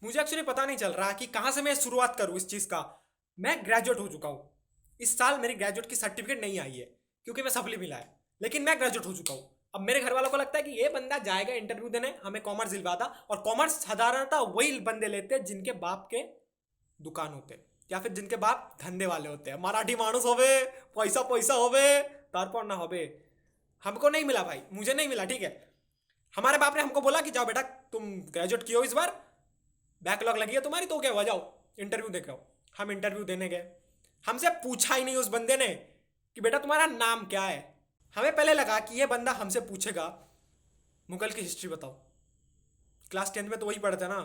मुझे एक्चुअली पता नहीं चल रहा कि कहाँ से मैं शुरुआत करूँ इस चीज़ का। मैं ग्रेजुएट हो चुका हूँ। इस साल मेरी ग्रेजुएट की सर्टिफिकेट नहीं आई है क्योंकि मैं सप्ली मिला है, लेकिन मैं ग्रेजुएट हो चुका हूँ। अब मेरे घर वालों को लगता है कि ये बंदा जाएगा इंटरव्यू देने, हमें कॉमर्स दिलवाता। और कॉमर्स साधारणतः वही बंदे लेते हैं जिनके बाप के दुकान होते हैं या फिर जिनके बाप धंधे वाले होते हैं। मराठी मानुस होवे, पैसा पैसा होवे, तारपौर ना होवे। हमको नहीं मिला भाई, मुझे नहीं मिला, ठीक है। हमारे बाप ने हमको बोला कि जाओ बेटा, तुम ग्रेजुएट किए हो इस बार, बैकलॉग लगी है तुम्हारी, तो क्या हुआ, जाओ इंटरव्यू दे के आओ। हम इंटरव्यू देने गए। हमसे पूछा ही नहीं उस बंदे ने कि बेटा तुम्हारा नाम क्या है। हमें पहले लगा कि ये बंदा हमसे पूछेगा मुगल की हिस्ट्री बताओ, क्लास 10 में तो वही पढ़ते ना।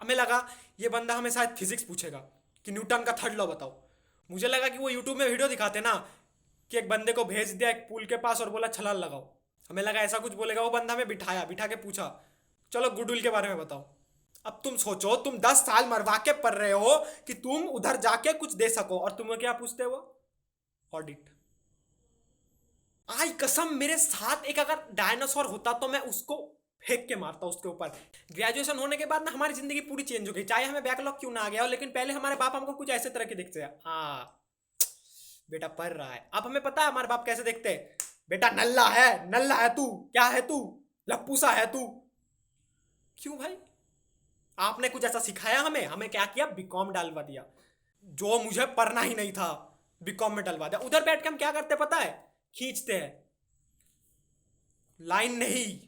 हमें लगा ये बंदा हमें शायद फिजिक्स पूछेगा कि न्यूटन का थर्ड लॉ बताओ। मुझे लगा कि वो यूट्यूब में वीडियो दिखाते ना कि एक बंदे को भेज दिया एक पुल के पास और बोला छलाल लगाओ। हमें लगा ऐसा कुछ बोलेगा। वो बंदा हमें बिठा के पूछा चलो गुडविल के बारे में बताओ। अब तुम सोचो, तुम 10 साल मरवा के पढ़ रहे हो कि तुम उधर जाके कुछ दे सको, और तुम्हें क्या पूछते हो? ऑडिट। आई कसम, मेरे साथ एक अगर डायनासोर होता तो मैं उसको फेंक के मारता उसके ऊपर। ग्रेजुएशन होने के बाद ना हमारी जिंदगी पूरी चेंज हो गई, चाहे हमें बैकलॉग क्यों ना आ गया हो। लेकिन पहले हमारे बाप हमको कुछ ऐसे तरह के दिखते हैं, हाँ बेटा पढ़ रहा है। अब हमें पता है हमारे बाप कैसे देखते हैं, बेटा नल्ला है तू, क्या है तू, लप्पूसा है तू। क्यों भाई? आपने कुछ ऐसा सिखाया हमें? हमें क्या किया, बीकॉम डालवा दिया। जो मुझे पढ़ना ही नहीं था बीकॉम में डलवा दिया। उधर बैठ के हम क्या करते पता है, खींचते हैं लाइन, नहीं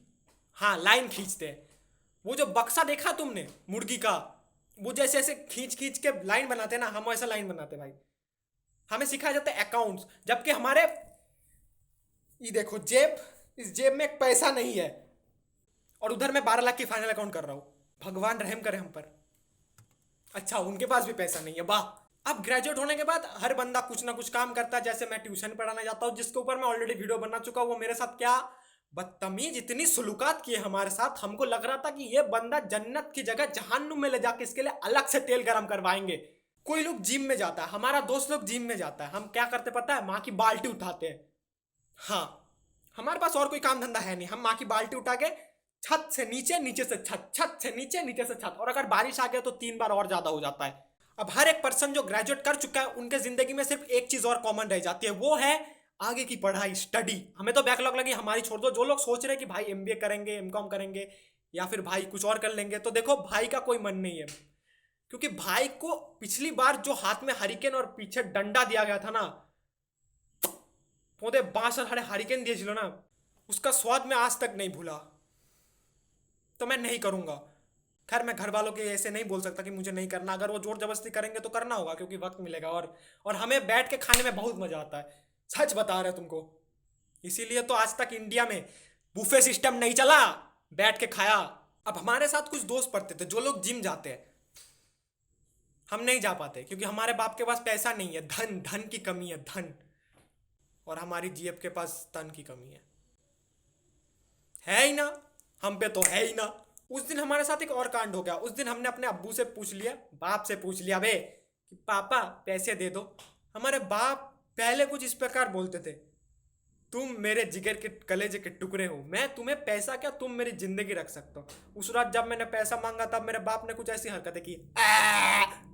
हाँ लाइन खींचते हैं। वो जो बक्सा देखा तुमने मुर्गी का, वो जैसे ऐसे खींच खींच के लाइन बनाते ना, हम वैसा लाइन बनाते भाई। हमें सिखाया जाता है अकाउंट्स, जबकि हमारे ये देखो जेब, इस जेब में एक पैसा नहीं है, और उधर मैं 12 लाख की फाइनल अकाउंट कर रहा हूं। भगवान रहम करे हम पर। अच्छा उनके पास भी पैसा नहीं है, वाह। अब ग्रेजुएट होने के बाद हर बंदा कुछ ना कुछ काम करता है। जैसे मैं ट्यूशन पढ़ाने जाता हूँ, जिसके ऊपर मैं ऑलरेडी वीडियो बना चुका हूँ। वो मेरे साथ क्या बदतमीज, इतनी सुलूकात किए हमारे साथ, हमको लग रहा था कि ये बंदा जन्नत की जगह जहन्नुम में ले जाके इसके लिए अलग से तेल गरम करवाएंगे। कोई लोग जिम में जाता है, हमारा दोस्त लोग जिम में जाता है, हम क्या करते पता है, माँ की बाल्टी उठाते हैं। हाँ, हमारे पास और कोई काम धंधा है नहीं, हम माँ की बाल्टी उठा के छत से नीचे, नीचे से छत, छत से नीचे, नीचे से छत, और अगर बारिश आ गया तो 3 बार और ज्यादा हो जाता है। अब हर एक पर्सन जो ग्रेजुएट कर चुका है, उनके जिंदगी में सिर्फ एक चीज और कॉमन रह जाती है, वो है आगे की पढ़ाई, स्टडी। हमें तो बैकलॉग लगी, हमारी छोड़ दो। जो लोग सोच रहे हैं कि भाई एमबीए करेंगे, एमकॉम करेंगे, या फिर भाई कुछ और कर लेंगे, तो देखो भाई का कोई मन नहीं है। क्योंकि भाई को पिछली बार जो हाथ में हरिकेन और पीछे डंडा दिया गया था ना, पौधे बांस और हरिकेन दिए ना, उसका स्वाद मैं आज तक नहीं भूला। तो मैं नहीं करूंगा। खैर मैं घर वालों के ऐसे नहीं बोल सकता कि मुझे नहीं करना। अगर वो जोर जबरदस्ती करेंगे तो करना होगा, क्योंकि वक्त मिलेगा। और हमें बैठ के खाने में बहुत मजा आता है, सच बता रहे तुमको। इसीलिए तो आज तक इंडिया में बुफे सिस्टम नहीं चला, बैठ के खाया। अब हमारे साथ कुछ दोस्त पढ़ते थे जो लोग जिम जाते हैं, हम नहीं जा पाते क्योंकि हमारे बाप के पास पैसा नहीं है, धन की कमी है, धन। और हमारी जेब के पास तन की कमी है ही ना, हम पे तो है ही ना। उस दिन हमारे साथ एक और कांड हो गया। उस दिन हमने अपने अब्बू से पूछ लिया, बाप से पूछ लिया बे कि पापा पैसे दे दो। हमारे बाप पहले कुछ इस प्रकार बोलते थे, तुम मेरे जिगर के कलेजे के टुकड़े हो, मैं तुम्हें पैसा क्या, तुम मेरी जिंदगी रख सकते हो। उस रात जब मैंने पैसा मांगा तब मेरे बाप ने कुछ ऐसी हरकतें की,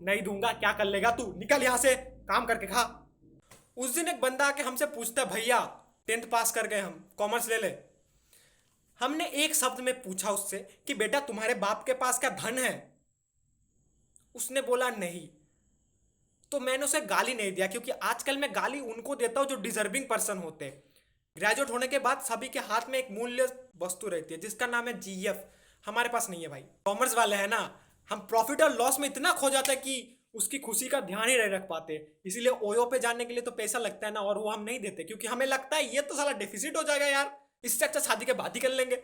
नहीं दूंगा, क्या कर लेगा तू, निकल यहां से, काम करके खा। उस दिन एक बंदा आके हमसे पूछता, भैया 10th पास कर गए हम, कॉमर्स ले ले। हमने एक शब्द में पूछा उससे कि बेटा तुम्हारे बाप के पास क्या धन है? उसने बोला नहीं। तो मैंने उसे गाली नहीं दिया, क्योंकि आजकल मैं गाली उनको देता हूं जो डिजर्विंग पर्सन होते हैं। ग्रेजुएट होने के बाद सभी के हाथ में एक मूल्य वस्तु रहती है जिसका नाम है जीएफ। हमारे पास नहीं है भाई। कॉमर्स वाले हैं ना, हम प्रॉफिट और लॉस में इतना खो जाता है कि उसकी खुशी का ध्यान ही नहीं रख पाते। इसीलिए ओयो पे जाने के लिए तो पैसा लगता है ना, और वो हम नहीं देते क्योंकि हमें लगता है ये तो साला डेफिसिट हो जाएगा यार, इससे अच्छा शादी के बाद ही कर लेंगे।